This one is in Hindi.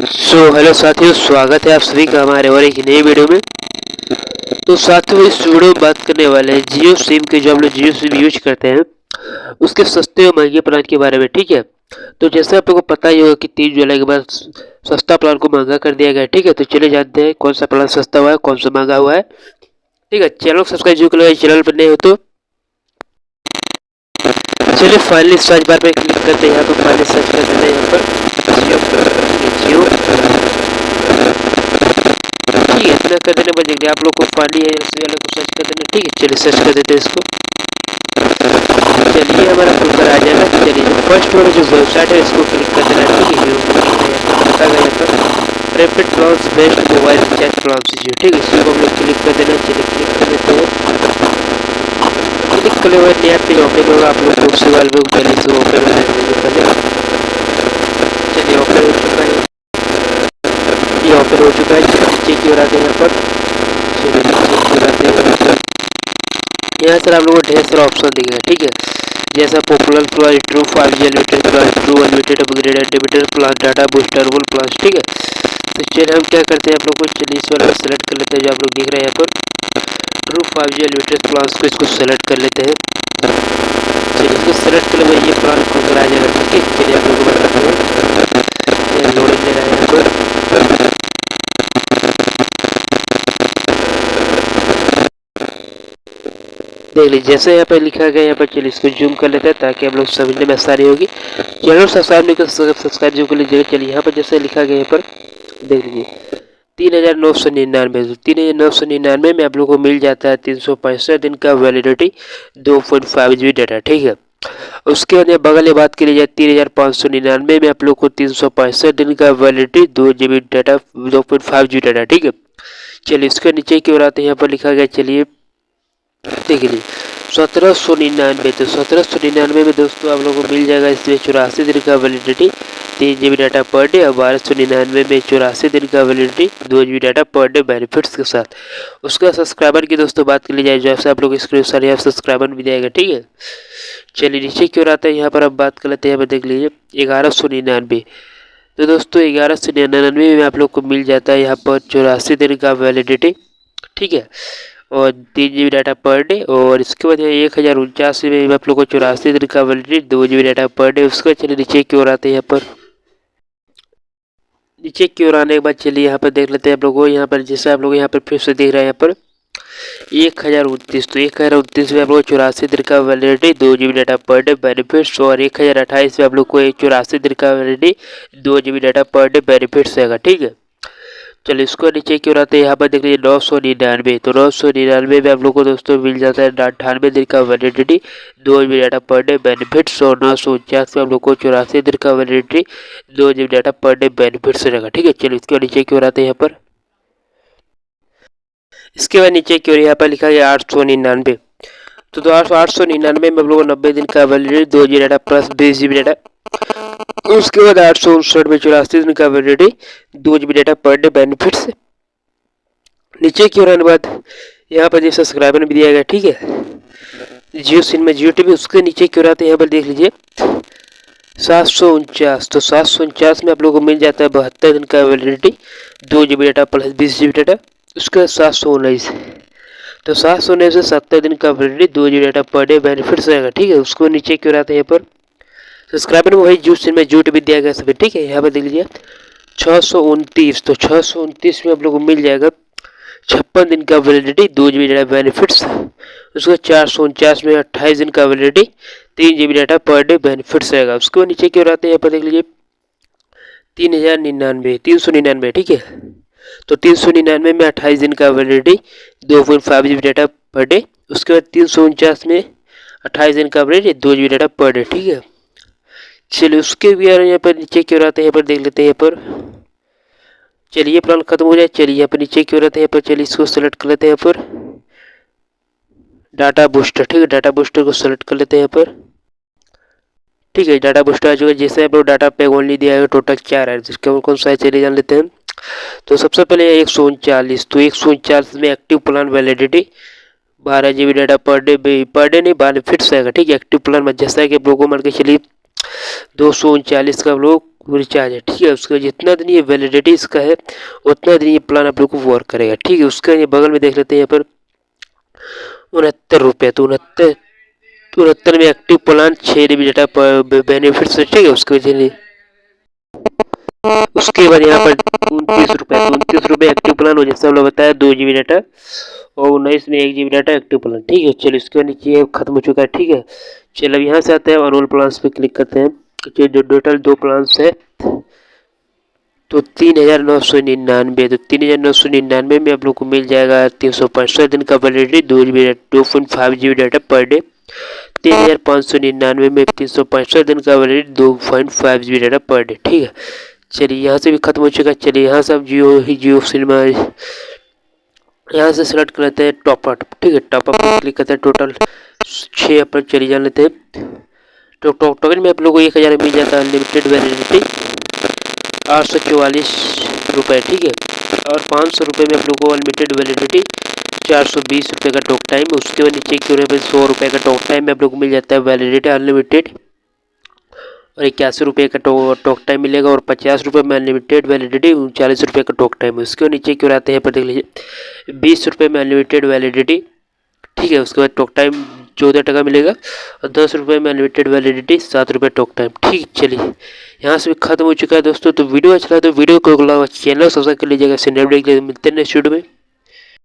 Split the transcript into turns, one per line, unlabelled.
हेलो साथियों, स्वागत है आप सभी का हमारे और एक नई वीडियो में। तो साथियों, इस वीडियो में बात करने वाले हैं जियो सिम के, जो हम लोग जियो सिम यूज करते हैं उसके सस्ते और महंगे प्लान के बारे में। ठीक है, तो जैसे आप लोगों को पता ही होगा कि 3 जुलाई के बाद सस्ता प्लान को महंगा कर दिया गया है। ठीक है, तो चलिए जानते हैं कौन सा प्लान सस्ता हुआ है, कौन सा महंगा हुआ है। ठीक है, चैनल को सब्सक्राइब जरूर कर लो, चैनल पर नए हो तो। चलिए फाइनली सर्च बार पे क्लिक करते हैं, यहाँ पर फाइनली सर्च कर देते हैं यहाँ पर जियो। ठीक है, इतना कर देने पर देखिए आप लोग को फाइनली है वाले को सर्च कर देना। ठीक है, चलिए सर्च कर देते हैं इसको। चलिए हमारा खुलकर आ जाएगा। चलिए जो फर्स्ट वाला जो वेबसाइट है इसको क्लिक कर देना। ठीक है, जो यहाँ पर rapid plans best mobile recharge plans Jio. ठीक है, इसको हम लोग क्लिक कर देना। चलिए क्लिक कर देते हैं। क्लिक करने के बाद यहाँ पे ओपन होगा, आप लोग को उसी वाले में पहले से ओपन हो जाएगा। चलिए ओपन हो चुका है, ये ओपन हो चुका है। नीचे की ओर आते हैं यहाँ पर। चलिए नीचे की ओर आते हैं, यहाँ सर आप लोगों को ढेर सारा ऑप्शन दिखेगा। ठीक है, जैसा popular plan, true 5G unlimited plan, true unlimited upgrade, unlimited plan, data boosterable plan. ठीक है, तो चलिए हम क्या करते हैं आप लोग को, चलिए इस वाला सेलेक्ट कर लेते हैं जो आप लोग दिख रहे हैं यहाँ पर, ट्रू 5G अनलिमिटेड प्लान को। इसको सेलेक्ट कर लेते हैं। चलिए इसको सेलेक्ट कर लेंगे, ये प्लान खुलकर आ जाएगा। ठीक है, चलिए आप लोग को बताते हैं, लोडिंग ले रहा है यहाँ पर। देख लीजिए जैसे यहाँ पर लिखा गया, यहाँ पर चलिए इसको जूम कर लेते हैं ताकि हम लोग समझने में आसानी होगी। चैनल सब्सक्राइब नहीं कर, सब्सक्राइब जरूर कर लीजिएगा। चलिए यहाँ पर जैसे लिखा गया, यहाँ पर देख लीजिए 3999। 3999 में आप लोगों को मिल जाता है 365 दिन का वैलिडिटी, 2.5 GB डाटा। ठीक है, उसके बाद बगल में बात करी जाए 3599 में आप लोग को 365 दिन का validity, 2 GB data, 2.5 GB data. ठीक है, चलिए इसके नीचे की ओर आते हैं, यहाँ पर लिखा गया, चलिए देख लीजिए 1799। तो 1799 में दोस्तों आप लोगों को मिल जाएगा इसमें 84 दिन का validity, 3 GB data per day. और 1299 में 84 दिन का validity, 2 GB data per day benefits के साथ। उसका सब्सक्राइबर की दोस्तों बात कर ली जाए, जैसे आप लोग स्क्रीन पर यहाँ सब्सक्राइबर भी जाएगा। ठीक है, चलिए नीचे की ओर आते हैं, यहाँ पर आप बात कर लेते हैं। यहाँ पर देख लीजिए 1199। तो दोस्तों 1199 में आप लोग को मिल जाता है यहाँ पर 84 दिन का वैलिडिटी। ठीक है, और 3 GB डाटा पर डे। और इसके बाद 1049 में आप लोग को 84 दिन का validity, 2 GB data per day. उसके बाद चलिए नीचे की ओर आते हैं, यहाँ पर नीचे की ओर आने के बाद चलिए यहाँ पर देख लेते हैं आप लोगों को। यहाँ पर जैसे आप लोग यहाँ पर फिर से देख रहे हैं, यहाँ पर 1029। तो 1029 में आप लोग 84 दिन का validity, 2 GB data per day benefits. और 1028 में आप लोग को 84 दिन का validity, 2 GB data per day benefits रहेगा। ठीक है, चलिए इसको नीचे की ओर आते हैं, यहाँ पर देख लीजिए 999। तो 999 में आप लोग को दोस्तों मिल जाता है 98 दिन का validity, 2 GB data per day benefits. और 949 में आप लोग को 84 दिन का validity, 2 GB data per day benefits रहेगा। ठीक है, चलिए इसके नीचे की ओर आते हैं, यहाँ पर इसके बाद नीचे की ओर यहाँ पर लिखा गया 899। तो 899 में आप लोग को 90 दिन का validity, 2 GB data plus 20 GB data. उसके बाद 859 में 84 दिन का validity, 2 GB data per day benefits. नीचे की ओर आने बाद यहाँ पर जो सब्सक्राइबर भी दिया गया। ठीक है, जियो सिम में जियो टीवी। उसके नीचे की ओर आते हैं, यहाँ पर देख लीजिए 749। तो 749 में आप लोगों को मिल जाता है 72 दिन का validity, 2 GB data plus 20 GB data. उसके बाद 719। तो 719 से 70 दिन का validity, 2 GB data per day benefits रहेगा। ठीक है, उसको नीचे की ओर आते हैं, यहाँ पर सब्सक्राइबर में वही जियो सिम में जियो टीवी दिया गया सभी। ठीक है, यहाँ पर देख लीजिए 629। तो 629 में आप लोगों को मिल जाएगा 56 दिन का वैलिडिटी, 2 GB डाटा बेनिफिट्स। उसके बाद 449 में 28 दिन का validity, 3 GB data per day benefits रहेगा। उसके बाद नीचे की ओर आते हैं, यहाँ पर देख लीजिए 399। ठीक है, तो 399 में 28 दिन का validity, 2.5 GB data per day. उसके बाद 349 में 28 दिन का validity, 2 GB data per day. ठीक है, चलिए उसके भी यहाँ पर नीचे की ओर आते हैं, यहाँ पर देख लेते हैं। यहाँ पर चलिए ये प्लान खत्म हो जाए। चलिए यहाँ पर नीचे की ओर आते हैं, यहाँ पर चलिए इसको सेलेक्ट कर लेते हैं, यहाँ पर डाटा बूस्टर। ठीक है, डाटा बूस्टर को सेलेक्ट कर लेते हैं यहाँ पर। ठीक है, डाटा बूस्टर आ चुका है। जैसे आप लोग डाटा पैक ओनली दिया है, टोटल 4 है, जिसका कौन सा है चलिए जान लेते हैं। तो सबसे पहले 139। तो 139 में active plan validity, 12 GB data per day नहीं बेनिफिट्स आएगा। ठीक है, एक्टिव प्लान में जैसा कि आप लोगों को मान के चलिए 239 का आप लोग रिचार्ज है, ठीक है। उसका जितना दिन ये वैलिडिटी इसका है उतना दिन ये प्लान आप लोग को वर्क करेगा, ठीक है। उसका ये बगल में देख लेते हैं यहाँ पर 69 रुपये, तो 69 में active plan 6 GB data benefits, ठीक है। उसके बाद यहाँ पर 29 रुपये, तो 29 रुपये एक्टिव प्लान हो, जैसे हम लोग बताया 2 GB डाटा और 19 में 1 GB डाटा एक्टिव प्लान, ठीक है। चलिए इसके नीचे खत्म हो चुका है, ठीक है। चलिए अब यहाँ से आते हैं अनरोल प्लान्स पे क्लिक करते हैं। जो टोटल 2 प्लान्स है तो 3999, तो 3999 में आप लोग को मिल जाएगा 365 दिन का validity, 2.5 GB data per day. 3599 में 365 दिन का validity, 2.5 GB data per day, ठीक है। चलिए यहाँ से भी खत्म हो चुका है। चलिए यहाँ से आप जियो सिनेमा यहाँ से सेलेक्ट कर लेते हैं टॉपअप, ठीक है। टॉपअप पर क्लिक करते हैं। टोटल 6 अपन चलिए जान लेते हैं। तो टोकन में आप लोग को 1000 मिल जाता है अनलिमिटेड वैलिडिटी, 844 रुपये, ठीक है। और 500 रुपये में आप लोग को अनलिमिटेड वैलिडिटी, 420 रुपये का टॉक टाइम। उसके बाद नीचे की ओर 100 रुपये का टॉक टाइम में आप लोग को मिल जाता है वैलिडिटी अनलिमिटेड, और 81 रुपये का टॉक टाइम मिलेगा, और 50 रुपये में अनलिमिटेड वैलिडिटी, 39 रुपये का टॉक टाइम है। उसके बाद नीचे की ओर आते हैं, पर देख लीजिए 20 रुपये में अनलिमिटेड वैलिडिटी, ठीक है। उसके बाद टॉक टाइम 14 टका मिलेगा, और 10 रुपये में अनलिमिटेड वैलिडिटी, 7 रुपये टॉक टाइम, ठीक। चलिए यहाँ से भी खत्म हो चुका है दोस्तों। तो वीडियो अच्छा लगा तो वीडियो को चैनल सब्सक्राइब कर लीजिएगा। मिलते हैं नेक्स्ट वीडियो में।